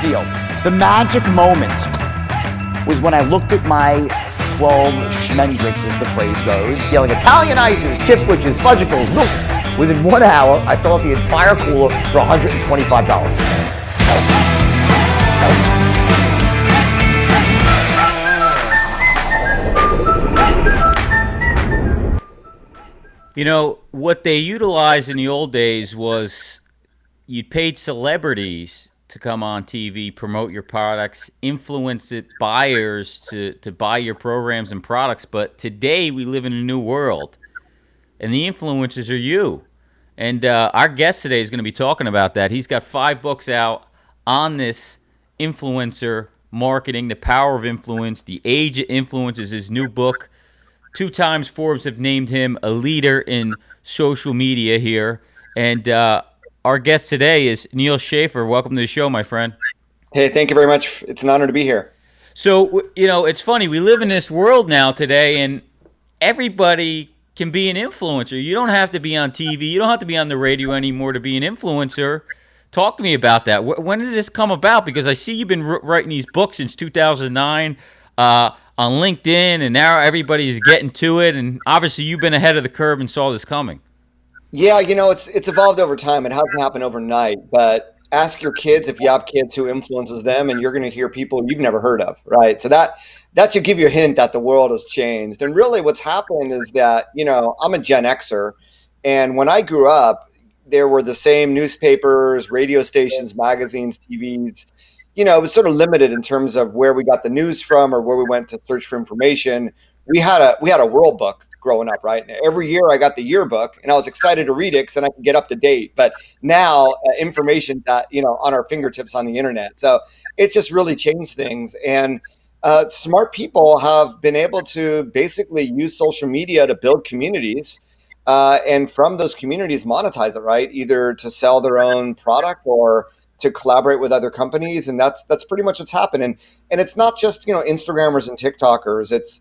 deal. The magic moment was when I looked at my 12 Schmendricks, as the phrase goes, yelling Italian ices, chipwiches, fudgicles, milk. Within 1 hour, I sold out the entire cooler for $125. You know, what they utilized in the old days was you paid celebrities to come on TV, promote your products, influence buyers to buy your programs and products. But today we live in a new world, and the influencers are you. And our guest today is going to be talking about that. He's got 5 books out on this influencer marketing, the power of influence, the age of influence is his new book. 2 times Forbes have named him a leader in social media here. And our guest today is Neal Schaffer. Welcome to the show, my friend. Hey, thank you very much. It's an honor to be here. So, you know, it's funny. We live in this world now today, and everybody can be an influencer. You don't have to be on TV. You don't have to be on the radio anymore to be an influencer. Talk to me about that. When did this come about? Because I see you've been writing these books since 2009 on LinkedIn, and now everybody's getting to it. And obviously, you've been ahead of the curve and saw this coming. Yeah, you know, it's evolved over time. It hasn't happened overnight, but ask your kids if you have kids who influences them, and you're going to hear people you've never heard of, right? So that should give you a hint that the world has changed. And really what's happened is that, you know, I'm a Gen Xer, and when I grew up, there were the same newspapers, radio stations, magazines, TVs. You know, it was sort of limited in terms of where we got the news from or where we went to search for information. We had a world book growing up, right? And every year I got the yearbook, and I was excited to read it because then I could get up to date. But now information that, you know, on our fingertips on the internet. So it just really changed things. And smart people have been able to basically use social media to build communities, and from those communities monetize it, right? Either to sell their own product or to collaborate with other companies. And that's pretty much what's happening. And it's not just, you know, Instagrammers and TikTokers. It's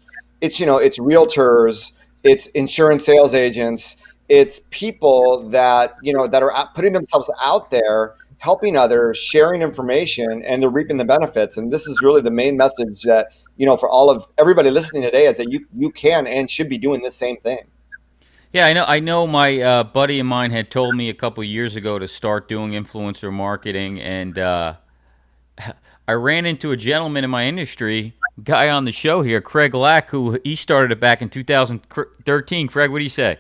you know, it's realtors, it's insurance sales agents, it's people that, you know, that are putting themselves out there, helping others, sharing information, and they're reaping the benefits. And this is really the main message that, you know, for all of everybody listening today, is that you can and should be doing the same thing. Yeah, I know. My buddy of mine had told me a couple years ago to start doing influencer marketing, and I ran into a gentleman in my industry, guy on the show here, Craig Lack, who he started it back in 2013. Craig, what do you say?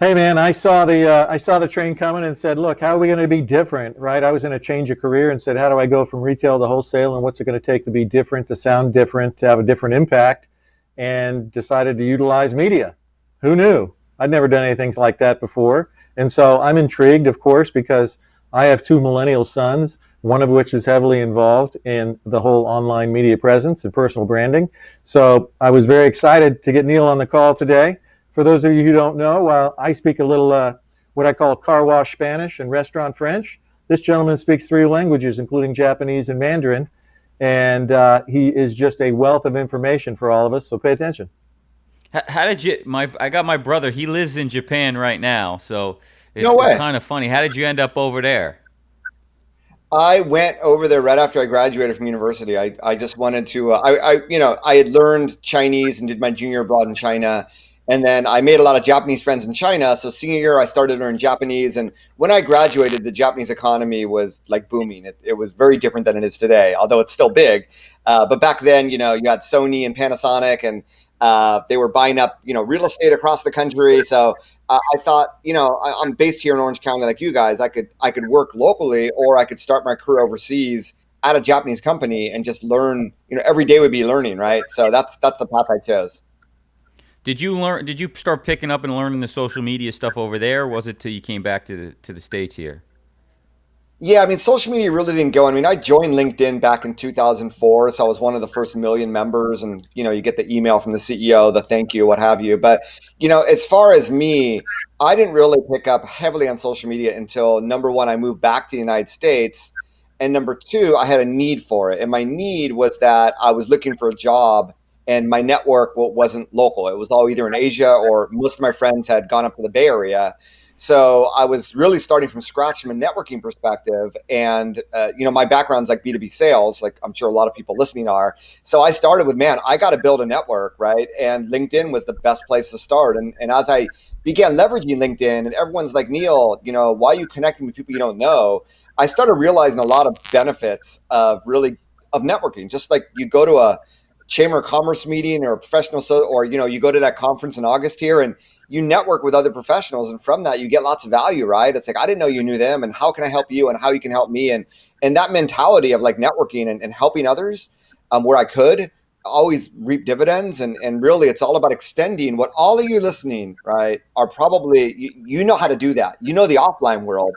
Hey man, I saw the train coming and said, look, how are we going to be different, right? I was in a change of career and said, how do I go from retail to wholesale, and what's it going to take to be different, to sound different, to have a different impact, and decided to utilize media. Who knew? I'd never done anything like that before. And so I'm intrigued, of course, because I have 2 millennial sons, one of which is heavily involved in the whole online media presence and personal branding. So I was very excited to get Neal on the call today. For those of you who don't know, I speak a little what I call car wash Spanish and restaurant French. This gentleman speaks 3 languages, including Japanese and Mandarin. And he is just a wealth of information for all of us, so pay attention. How did you? I got my brother. He lives in Japan right now, so it's kind of funny. How did you end up over there? I went over there right after I graduated from university. I just wanted to. I had learned Chinese and did my junior abroad in China, and then I made a lot of Japanese friends in China. So senior year, I started learning Japanese, and when I graduated, the Japanese economy was like booming. It was very different than it is today, although it's still big. But back then, you know, you had Sony and Panasonic, and they were buying up, you know, real estate across the country. So I thought, you know, I'm based here in Orange County like you guys. I could work locally, or I could start my career overseas at a Japanese company and just learn. You know, every day would be learning, right? So that's the path I chose. Did you start picking up and learning the social media stuff over there? Or was it till you came back to the States here? Yeah, I mean, social media really didn't go. I mean, I joined LinkedIn back in 2004, so I was one of the first million members, and, you know, you get the email from the CEO, the thank you, what have you. But, you know, as far as me, I didn't really pick up heavily on social media until, number one, I moved back to the United States, and number two, I had a need for it. And my need was that I was looking for a job, and my network wasn't local. It was all either in Asia, or most of my friends had gone up to the Bay Area. So I was really starting from scratch from a networking perspective. And, my background's like B2B sales, like I'm sure a lot of people listening are. So I started with, man, I got to build a network, right? And LinkedIn was the best place to start. And as I began leveraging LinkedIn, and everyone's like, Neal, why are you connecting with people you don't know? I started realizing a lot of benefits of networking. Just like you go to a chamber of commerce meeting or a professional, or you go to that conference in August here, and you network with other professionals, and from that you get lots of value, right? It's like, I didn't know you knew them, and how can I help you, and how you can help me, and that mentality of like networking and helping others, where I could always reap dividends. And really it's all about extending what all of you listening, right, are probably, you know how to do that. The offline world.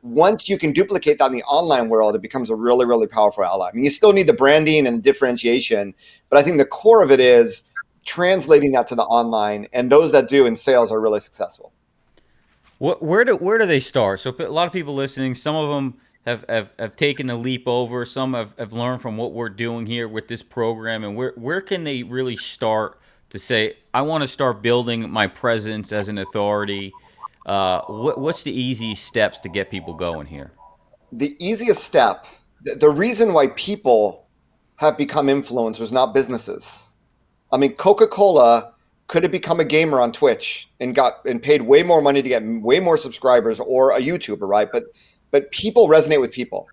Once you can duplicate that in the online world, it becomes a really, really powerful ally. I mean, you still need the branding and differentiation, but I think the core of it is translating that to the online, and those that do in sales are really successful. Where do they start? So a lot of people listening, some of them have taken the leap over. Some have learned from what we're doing here with this program. And where can they really start to say, I want to start building my presence as an authority? What's the easy steps to get people going here? The easiest step, the reason why people have become influencers, not businesses. I mean, Coca-Cola could have become a gamer on Twitch and paid way more money to get way more subscribers, or a YouTuber, right? But people resonate with people.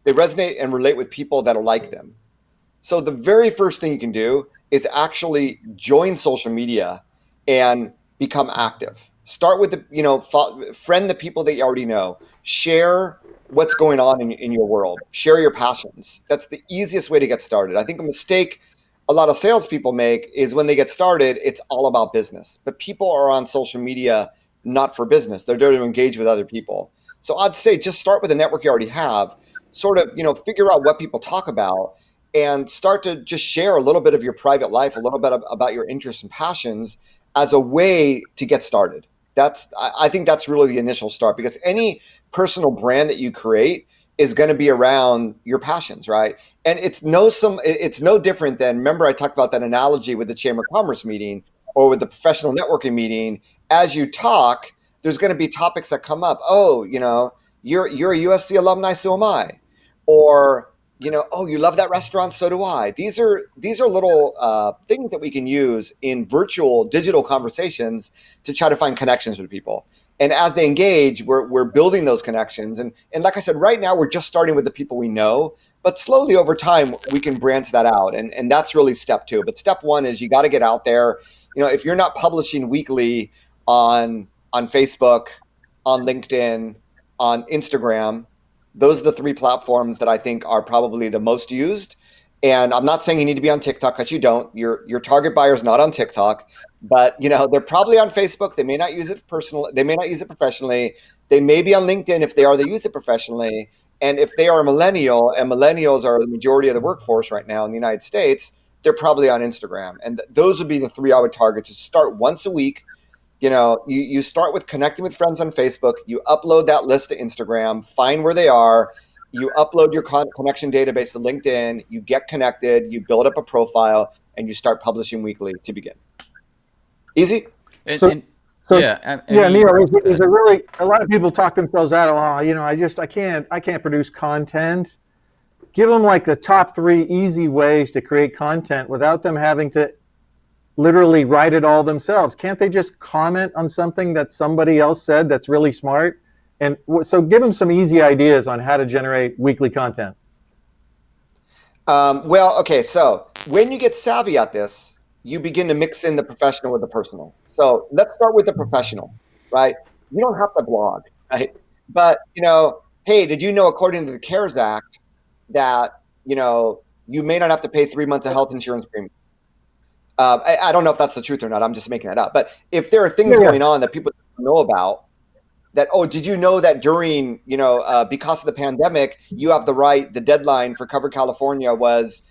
They resonate and relate with people that are like them. So the very first thing you can do is actually join social media and become active. Start with friend the people that you already know. Share what's going on in your world. Share your passions. That's the easiest way to get started. I think a mistake a lot of salespeople make is when they get started, it's all about business. But people are on social media not for business. They're there to engage with other people. So I'd say just start with the network you already have. Sort of, figure out what people talk about, and start to just share a little bit of your private life, a little bit about your interests and passions as a way to get started. I think that's really the initial start, because any personal brand that you create is going to be around your passions, right? And it's no different than, remember I talked about that analogy with the Chamber of Commerce meeting or with the professional networking meeting. As you talk, there's going to be topics that come up. Oh, you're a USC alumni, so am I. Or, oh, you love that restaurant, so do I. These are little things that we can use in virtual digital conversations to try to find connections with people. And as they engage, we're building those connections. And like I said, right now we're just starting with the people we know, but slowly over time we can branch that out. And that's really step 2. But step 1 is you got to get out there. If you're not publishing weekly on Facebook, on LinkedIn, on Instagram, those are the 3 platforms that I think are probably the most used. And I'm not saying you need to be on TikTok, because you don't. Your target buyer is not on TikTok, but they're probably on Facebook. They may not use it personally. They may not use it professionally. They may be on LinkedIn. If they are, they use it professionally. And if they are a millennial, and millennials are the majority of the workforce right now in the United States, they're probably on Instagram. And those would be the 3 I would target. To start once a week. You start with connecting with friends on Facebook. You upload that list to Instagram. Find where they are. You upload your connection database to LinkedIn, you get connected, you build up a profile, and you start publishing weekly to begin. Easy? Yeah, Neal, is it really, a lot of people talk themselves out of, I can't produce content. Give them like the top 3 easy ways to create content without them having to literally write it all themselves. Can't they just comment on something that somebody else said that's really smart? And so give them some easy ideas on how to generate weekly content. Okay. So when you get savvy at this, you begin to mix in the professional with the personal. So let's start with the professional, right? You don't have to blog, right? But, hey, did you know, according to the CARES Act, that, you may not have to pay 3 months of health insurance premium? I don't know if that's the truth or not. I'm just making that up. But if there are things going on that people don't know about, that, oh, did you know that during, because of the pandemic, you have the deadline for Cover California was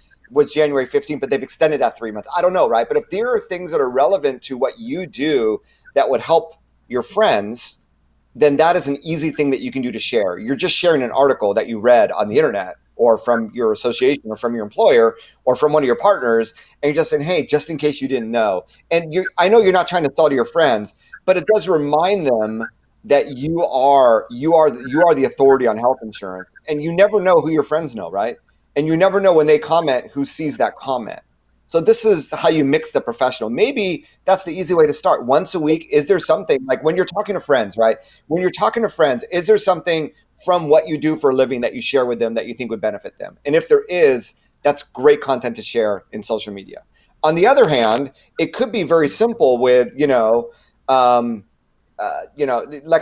January 15th, but they've extended that 3 months. I don't know, right? But if there are things that are relevant to what you do that would help your friends, then that is an easy thing that you can do to share. You're just sharing an article that you read on the internet, or from your association, or from your employer, or from one of your partners, and you're just saying, hey, just in case you didn't know. And I know you're not trying to sell to your friends, but it does remind them that you are the authority on health insurance, and you never know who your friends know, right? And you never know when they comment who sees that comment. So this is how you mix the professional. Maybe that's the easy way to start. Once a week, is there something like when you're talking to friends, right? When you're talking to friends, is there something from what you do for a living that you share with them that you think would benefit them? And if there is, that's great content to share in social media. On the other hand, it could be very simple with, like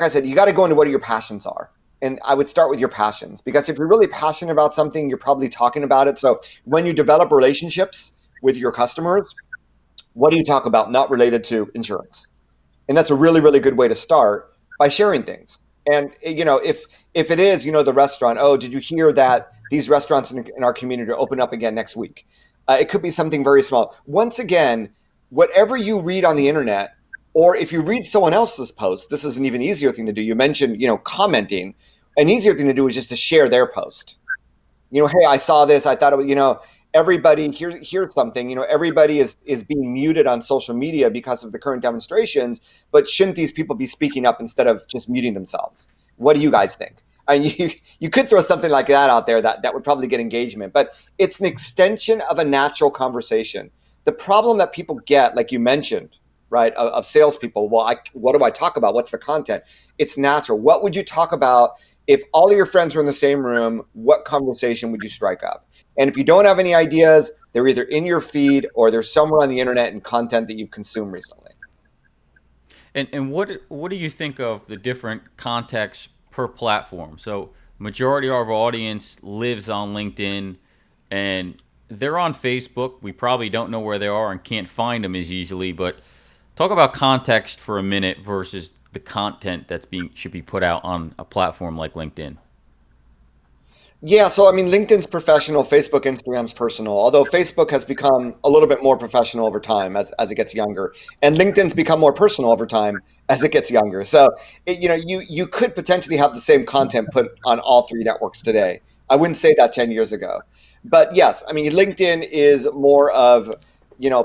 I said, you got to go into what your passions are. And I would start with your passions, because if you're really passionate about something, you're probably talking about it. So when you develop relationships with your customers, what do you talk about not related to insurance? And that's a really, really good way to start, by sharing things. And if it is, the restaurant, oh, did you hear that these restaurants in our community are open up again next week? It could be something very small. Once again, whatever you read on the internet, or if you read someone else's post, this is an even easier thing to do. You mentioned, commenting. An easier thing to do is just to share their post. Hey, I saw this. I thought it was, everybody here's something. Everybody is being muted on social media because of the current demonstrations, but shouldn't these people be speaking up instead of just muting themselves? What do you guys think? And you could throw something like that out there that would probably get engagement, but it's an extension of a natural conversation. The problem that people get, like you mentioned, right, of salespeople, well, what do I talk about? What's the content? It's natural. What would you talk about if all of your friends were in the same room? What conversation would you strike up? And if you don't have any ideas, they're either in your feed or they're somewhere on the internet in content that you've consumed recently. And what do you think of the different contexts per platform? So majority of our audience lives on LinkedIn, and they're on Facebook. We probably don't know where they are and can't find them as easily. But talk about context for a minute versus the content should be put out on a platform like LinkedIn. Yeah, so I mean, LinkedIn's professional, Facebook, Instagram's personal. Although Facebook has become a little bit more professional over time as it gets younger, and LinkedIn's become more personal over time as it gets younger. So, you could potentially have the same content put on all three networks today. I wouldn't say that 10 years ago, but yes, I mean, LinkedIn is more of,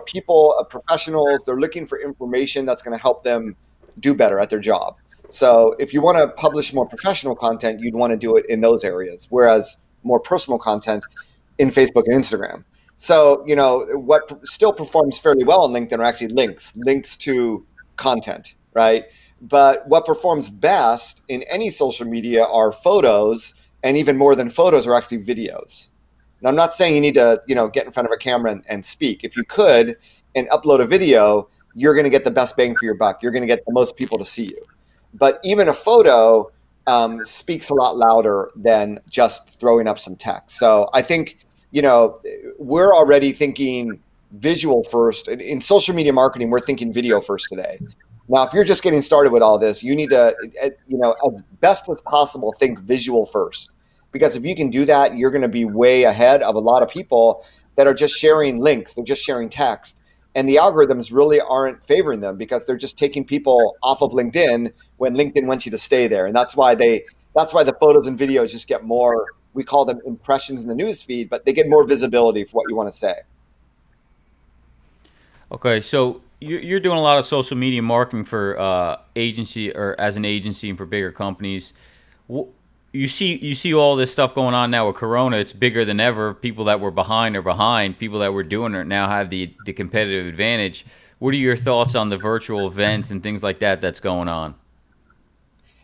people, professionals. They're looking for information that's going to help them do better at their job. So if you want to publish more professional content, you'd want to do it in those areas, whereas more personal content in Facebook and Instagram. So, what still performs fairly well on LinkedIn are actually links to content, right? But what performs best in any social media are photos, and even more than photos are actually videos. And I'm not saying you need to, get in front of a camera and speak. If you could and upload a video, you're going to get the best bang for your buck. You're going to get the most people to see you. But even a photo speaks a lot louder than just throwing up some text. So I think, we're already thinking visual first. In social media marketing, we're thinking video first today. Now, if you're just getting started with all this, you need to, as best as possible, think visual first. Because if you can do that, you're going to be way ahead of a lot of people that are just sharing links. They're just sharing text. And the algorithms really aren't favoring them because they're just taking people off of LinkedIn when LinkedIn wants you to stay there. And that's why the photos and videos just get more, we call them impressions in the news feed, but they get more visibility for what you want to say. Okay, so you're doing a lot of social media marketing for agency or as an agency and for bigger companies. You see all this stuff going on now with Corona. It's bigger than ever. People that were behind are behind. People that were doing it now have the competitive advantage. What are your thoughts on the virtual events and things like that that's going on?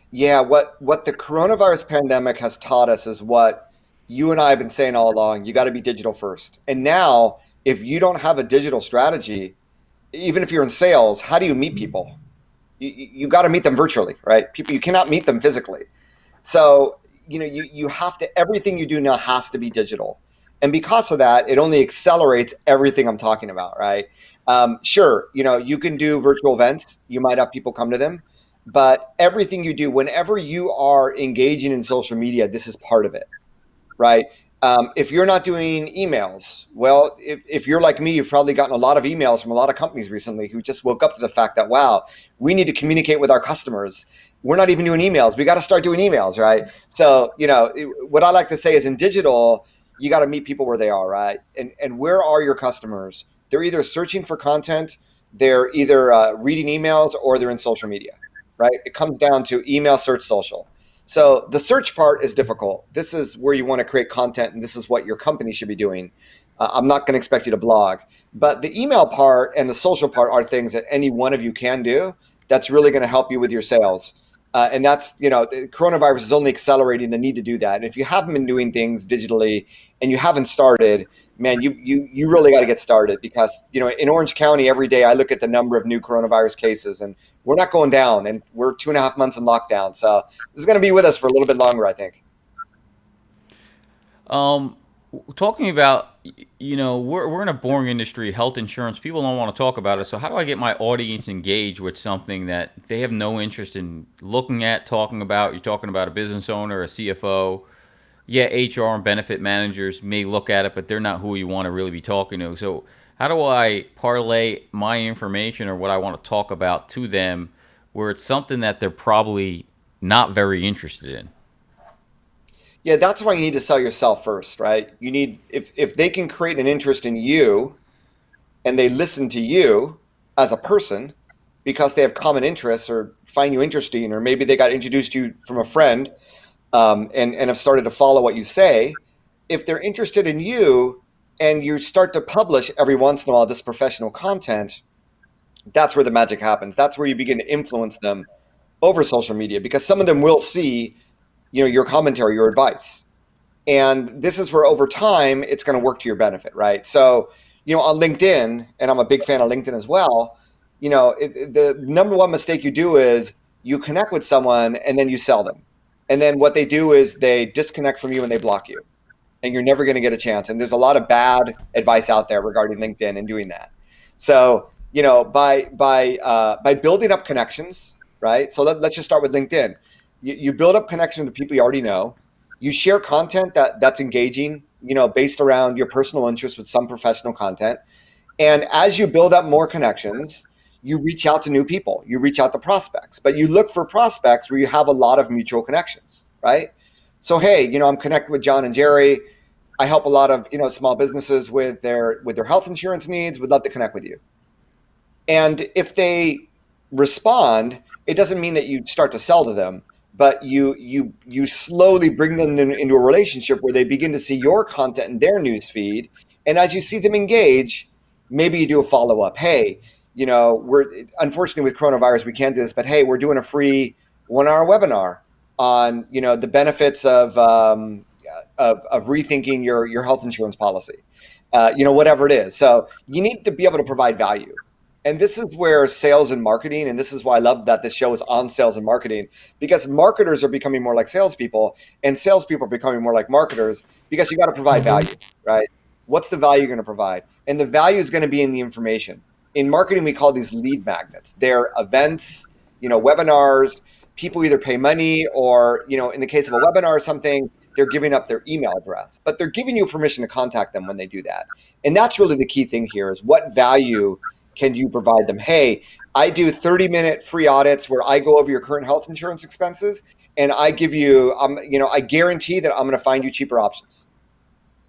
Yeah, what the coronavirus pandemic has taught us is what you and I have been saying all along. You got to be digital first. And now, if you don't have a digital strategy, even if you're in sales, how do you meet people? You got to meet them virtually, right? People, you cannot meet them physically. So, you have to, everything you do now has to be digital. And because of that, it only accelerates everything I'm talking about, right? Sure, you can do virtual events. You might have people come to them. But everything you do, whenever you are engaging in social media, this is part of it, right? If you're not doing emails, well, if you're like me, you've probably gotten a lot of emails from a lot of companies recently who just woke up to the fact that, wow, we need to communicate with our customers. We're not even doing emails. We got to start doing emails, right? So, what I like to say is in digital, you got to meet people where they are, right? And where are your customers? They're either searching for content, they're either reading emails, or they're in social media. right? It comes down to email, search, social. So the search part is difficult. This is where you want to create content, and this is what your company should be doing. I'm not going to expect you to blog, but the email part and the social part are things that any one of you can do. That's really going to help you with your sales. And that's, the coronavirus is only accelerating the need to do that. And if you haven't been doing things digitally and you haven't started, man, you really got to get started, because, in Orange County every day I look at the number of new coronavirus cases, and we're not going down, and we're 2.5 months in lockdown. So this is going to be with us for a little bit longer, I think. Talking about, we're in a boring industry, health insurance. People don't want to talk about it. So how do I get my audience engaged with something that they have no interest in looking at, talking about? You're talking about a business owner, a CFO. Yeah, HR and benefit managers may look at it, but they're not who you want to really be talking to. So how do I parlay my information or what I want to talk about to them where it's something that they're probably not very interested in? Yeah, that's why you need to sell yourself first, right? You need, if they can create an interest in you and they listen to you as a person because they have common interests or find you interesting, or maybe they got introduced to you from a friend, and have started to follow what you say. If they're interested in you and you start to publish every once in a while this professional content, that's where the magic happens. That's where you begin to influence them over social media, because some of them will see, your commentary, your advice. And this is where over time it's going to work to your benefit, right? So, on LinkedIn, and I'm a big fan of LinkedIn as well, the number one mistake you do is you connect with someone and then you sell them. And then what they do is they disconnect from you and they block you. And you're never going to get a chance. And there's a lot of bad advice out there regarding LinkedIn and doing that. So, by building up connections, right? So let's just start with LinkedIn. You build up connections to people you already know. You share content that's engaging, based around your personal interests with some professional content. And as you build up more connections, you reach out to new people, you reach out to prospects, but you look for prospects where you have a lot of mutual connections, right? So, hey, I'm connected with John and Jerry. I help a lot of, small businesses with their health insurance needs. Would love to connect with you. And if they respond, it doesn't mean that you start to sell to them, but you slowly bring them into a relationship where they begin to see your content in their news feed. And as you see them engage, maybe you do a follow-up. Hey, we're, unfortunately with coronavirus, we can't do this, but hey, we're doing a free 1-hour webinar on, the benefits of rethinking your health insurance policy, whatever it is. So you need to be able to provide value. And this is where sales and marketing, and this is why I love that this show is on sales and marketing, because marketers are becoming more like salespeople, and salespeople are becoming more like marketers, because you got to provide value, right? What's the value you're going to provide? And the value is going to be in the information. In marketing, we call these lead magnets. They're events, webinars. People either pay money or, in the case of a webinar or something, they're giving up their email address, but they're giving you permission to contact them when they do that. And that's really the key thing here, is what value can you provide them? Hey, I do 30-minute free audits where I go over your current health insurance expenses, and I give you, I guarantee that I'm going to find you cheaper options,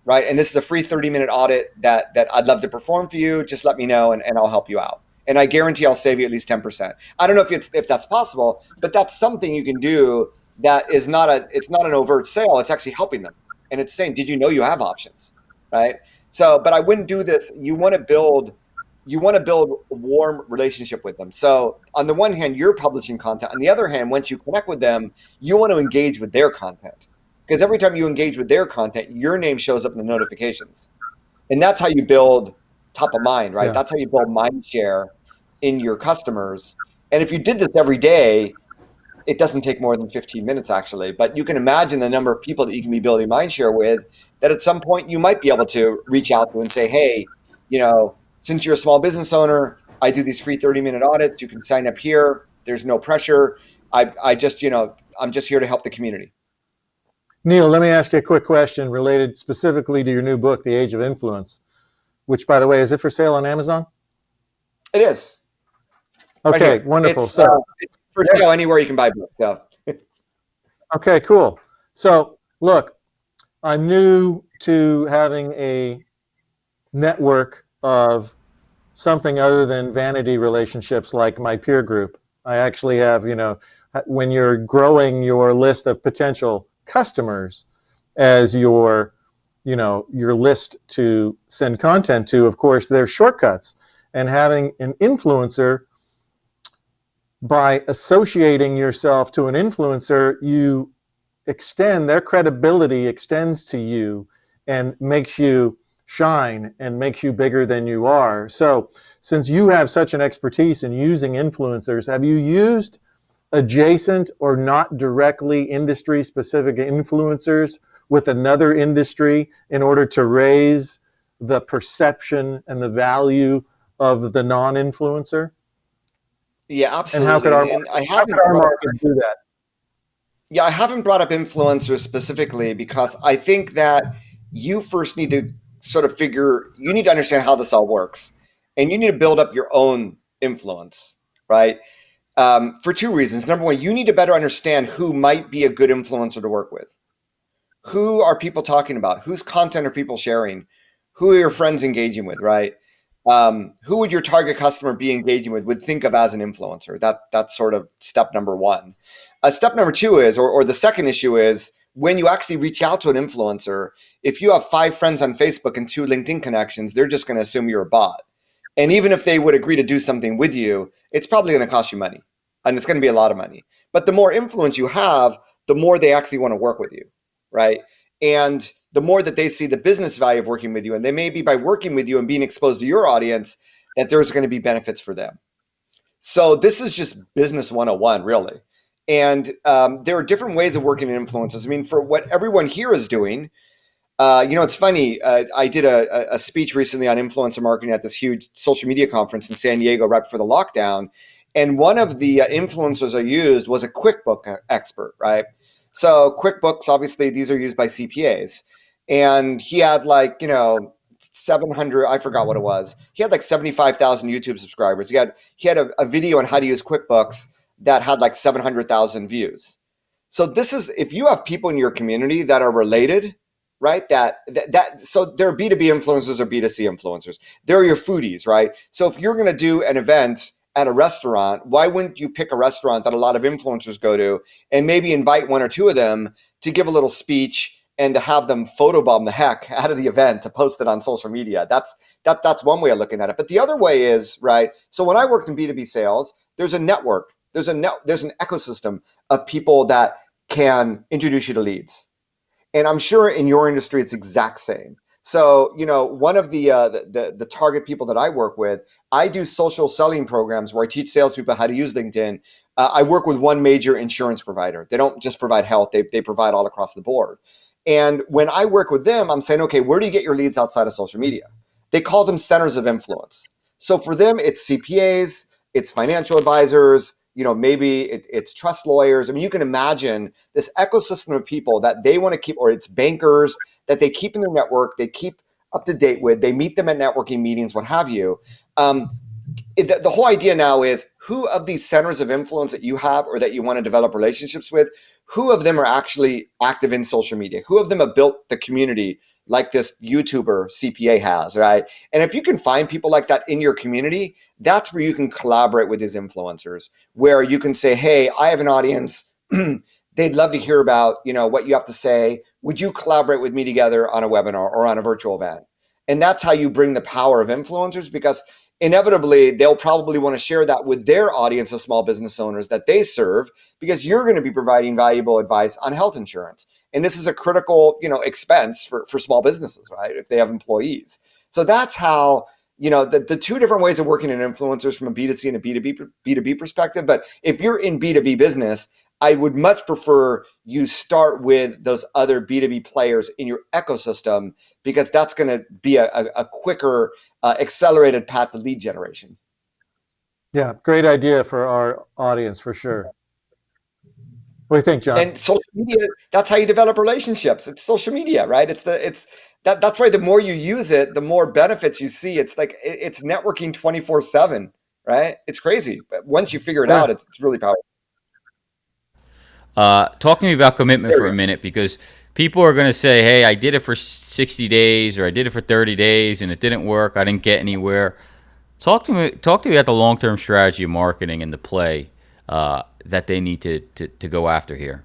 right? And this is a free 30-minute audit that I'd love to perform for you. Just let me know, and I'll help you out. And I guarantee I'll save you at least 10%. I don't know if that's possible, but that's something you can do that is it's not an overt sale. It's actually helping them. And it's saying, did you know you have options, right? So, but I wouldn't do this. You want to build a warm relationship with them. So on the one hand, you're publishing content. On the other hand, once you connect with them, you want to engage with their content. Because every time you engage with their content, your name shows up in the notifications. And that's how you build top of mind, right? Yeah. That's how you build mind share in your customers. And if you did this every day, it doesn't take more than 15 minutes actually, but you can imagine the number of people that you can be building mind share with, that at some point you might be able to reach out to and say, hey, since you're a small business owner, I do these free 30-minute audits. You can sign up here. There's no pressure. I'm just here to help the community. Neal, let me ask you a quick question related specifically to your new book, The Age of Influence, which, by the way, is it for sale on Amazon? It is. Okay, right wonderful. It's for sale anywhere you can buy books. So. Okay, cool. So look, I'm new to having a network of something other than vanity relationships like my peer group. I actually have, when you're growing your list of potential customers as your list to send content to, of course, there's shortcuts. And having an influencer, by associating yourself to an influencer, you extend their credibility, extends to you and makes you shine and makes you bigger than you are. So since you have such an expertise in using influencers, have you used adjacent or not directly industry specific influencers with another industry in order to raise the perception and the value of the non-influencer? Yeah, And how could absolutely. our And I how could haven't our brought up, market do that? yeah, I haven't brought up influencers specifically because I think that you first need to sort of you need to understand how this all works, and you need to build up your own influence, right? For two reasons. Number one, you need to better understand who might be a good influencer to work with. Who are people talking about? Whose content are people sharing? Who are your friends engaging with, right? Who would your target customer be engaging with, would think of as an influencer? That's sort of step number one. Step number two is, or the second issue is, when you actually reach out to an influencer, if you have 5 friends on Facebook and 2 LinkedIn connections, they're just going to assume you're a bot. And even if they would agree to do something with you, it's probably going to cost you money, and it's going to be a lot of money. But the more influence you have, the more they actually want to work with you, right? And the more that they see the business value of working with you, and they may be by working with you and being exposed to your audience, that there's going to be benefits for them. So this is just business 101, really. And there are different ways of working in influencers. I mean, for what everyone here is doing, it's funny. I did a speech recently on influencer marketing at this huge social media conference in San Diego right before the lockdown. And one of the influencers I used was a QuickBook expert, right? So QuickBooks, obviously, these are used by CPAs. And he had 700, I forgot what it was. He had 75,000 YouTube subscribers. He had a video on how to use QuickBooks that had 700,000 views. So this is, if you have people in your community that are related, right? So they're B2B influencers or B2C influencers. They're your foodies, right? So if you're going to do an event at a restaurant, why wouldn't you pick a restaurant that a lot of influencers go to and maybe invite 1 or 2 of them to give a little speech and to have them photobomb the heck out of the event to post it on social media? That's one way of looking at it. But the other way is, right, so when I worked in B2B sales, there's a network, there's an ecosystem of people that can introduce you to leads. And I'm sure in your industry, it's exact same. So, one of the target people that I work with, I do social selling programs where I teach salespeople how to use LinkedIn. I work with one major insurance provider. They don't just provide health, they provide all across the board. And when I work with them, I'm saying, okay, where do you get your leads outside of social media? They call them centers of influence. So for them, it's CPAs, it's financial advisors, maybe it's trust lawyers. I mean, you can imagine this ecosystem of people that they want to keep, or it's bankers that they keep in their network, they keep up to date with, they meet them at networking meetings, what have you. The whole idea now is, who of these centers of influence that you have or that you want to develop relationships with, who of them are actually active in social media? Who of them have built the community like this YouTuber CPA has, right? And if you can find people like that in your community, that's where you can collaborate with these influencers, where you can say, hey, I have an audience. They'd love to hear about, what you have to say. Would you collaborate with me together on a webinar or on a virtual event? And that's how you bring the power of influencers, because inevitably they'll probably want to share that with their audience of small business owners that they serve, because you're going to be providing valuable advice on health insurance. And this is a critical, expense for small businesses, right? If they have employees. So that's how, the 2 different ways of working in influencers from a B2C and a B2B perspective. But if you're in B2B business, I would much prefer you start with those other B2B players in your ecosystem, because that's going to be a quicker, accelerated path to lead generation. Yeah, great idea for our audience, for sure. What do you think, John? And social media, that's how you develop relationships. It's social media, right? That's why the more you use it, the more benefits you see. It's it's networking 24/7, right? It's crazy. But once you figure it out, it's really powerful. Talk to me about commitment for a minute, because people are going to say, hey, I did it for 60 days or I did it for 30 days and it didn't work. I didn't get anywhere. Talk to me about the long-term strategy of marketing and the play. that they need to go after here?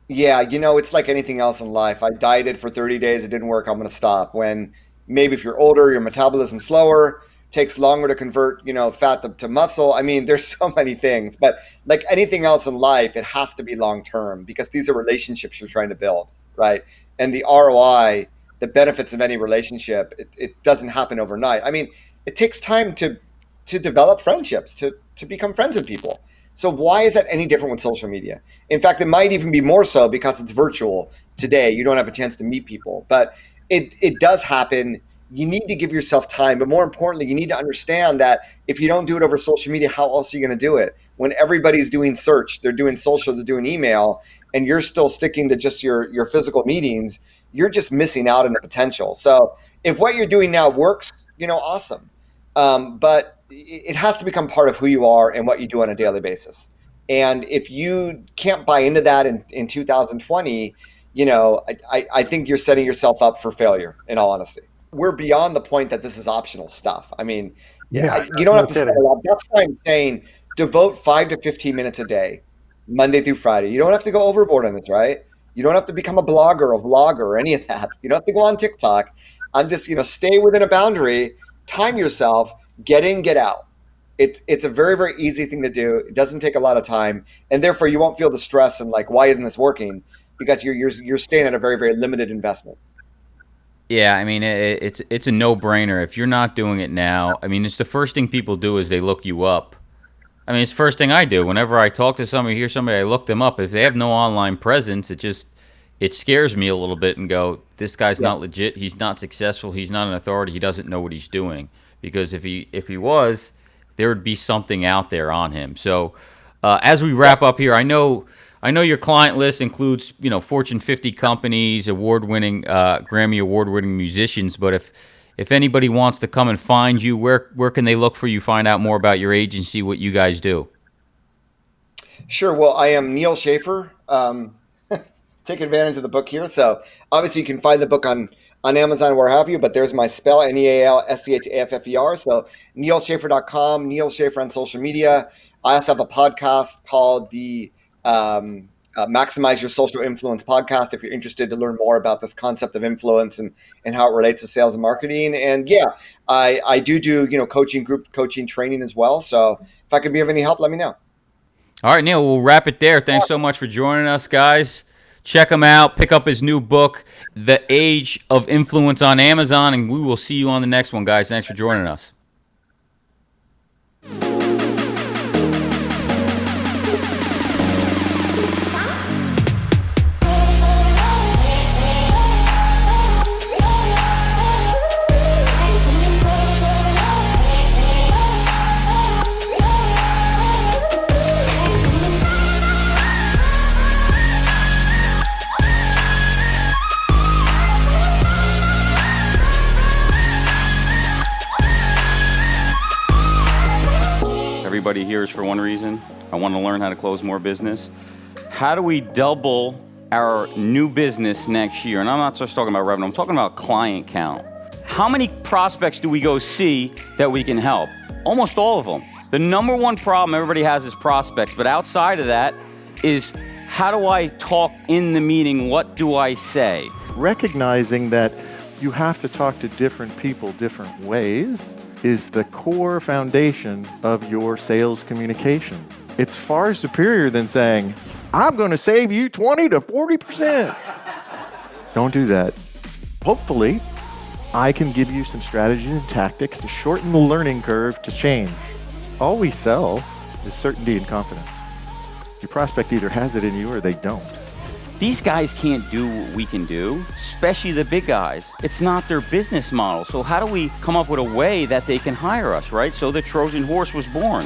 Yeah, it's like anything else in life. I dieted for 30 days, it didn't work, I'm going to stop. When maybe if you're older, your metabolism's slower, takes longer to convert, fat to muscle. I mean, there's so many things, but like anything else in life, it has to be long term because these are relationships you're trying to build, right? And the ROI, the benefits of any relationship, it doesn't happen overnight. I mean, it takes time to develop friendships, to become friends with people. So why is that any different with social media? In fact, it might even be more so because it's virtual today. You don't have a chance to meet people, but it does happen. You need to give yourself time, but more importantly, you need to understand that if you don't do it over social media, how else are you going to do it? When everybody's doing search, they're doing social, they're doing email, and you're still sticking to just your physical meetings, you're just missing out on the potential. So if what you're doing now works, awesome. But it has to become part of who you are and what you do on a daily basis. And if you can't buy into that in 2020, I think you're setting yourself up for failure, in all honesty. We're beyond the point that this is optional stuff. I mean, you don't have to spend a lot. That's why I'm saying devote 5 to 15 minutes a day, Monday through Friday. You don't have to go overboard on this, right? You don't have to become a blogger, a vlogger, or any of that. You don't have to go on TikTok. I'm just, stay within a boundary, time yourself, get in, get out. It's a very, very easy thing to do. It doesn't take a lot of time, and therefore you won't feel the stress and like, why isn't this working? Because you're staying at a very, very limited investment. Yeah, I mean, it's a no-brainer. If you're not doing it now, I mean, it's the first thing people do is they look you up. I mean, it's the first thing I do. Whenever I talk to somebody, hear somebody, I look them up. If they have no online presence, it scares me a little bit and go, this guy's not legit. He's not successful. He's not an authority. He doesn't know what he's doing. Because if he was, there would be something out there on him. So as we wrap up here, I know your client list includes Fortune 50 companies, award-winning Grammy award-winning musicians. But if anybody wants to come and find you, where can they look for you? Find out more about your agency, what you guys do. Sure. Well, I am Neal Schaffer. Take advantage of the book here. So obviously you can find the book on Amazon, where have you, but there's my spell, NealSchaffer. So nealschaffer.com, Neal Schaffer on social media. I also have a podcast called the Maximize Your Social Influence podcast, if you're interested to learn more about this concept of influence and how it relates to sales and marketing. And I do coaching, group coaching, training as well. So if I could be of any help, let me know. All right, Neal, we'll wrap it there. Thanks so much for joining us, guys. Check him out. Pick up his new book, The Age of Influence, on Amazon, and we will see you on the next one, guys. Thanks for joining us. Everybody here is for one reason. I want to learn how to close more business. How do we double our new business next year? And I'm not just talking about revenue, I'm talking about client count. How many prospects do we go see that we can help? Almost all of them. The number one problem everybody has is prospects, but outside of that is, how do I talk in the meeting? What do I say? Recognizing that you have to talk to different people different ways is the core foundation of your sales communication. It's far superior than saying, I'm going to save you 20 to 40%. Don't do that. Hopefully, I can give you some strategies and tactics to shorten the learning curve to change. All we sell is certainty and confidence. Your prospect either has it in you or they don't. These guys can't do what we can do, especially the big guys. It's not their business model. So how do we come up with a way that they can hire us, right? So the Trojan horse was born.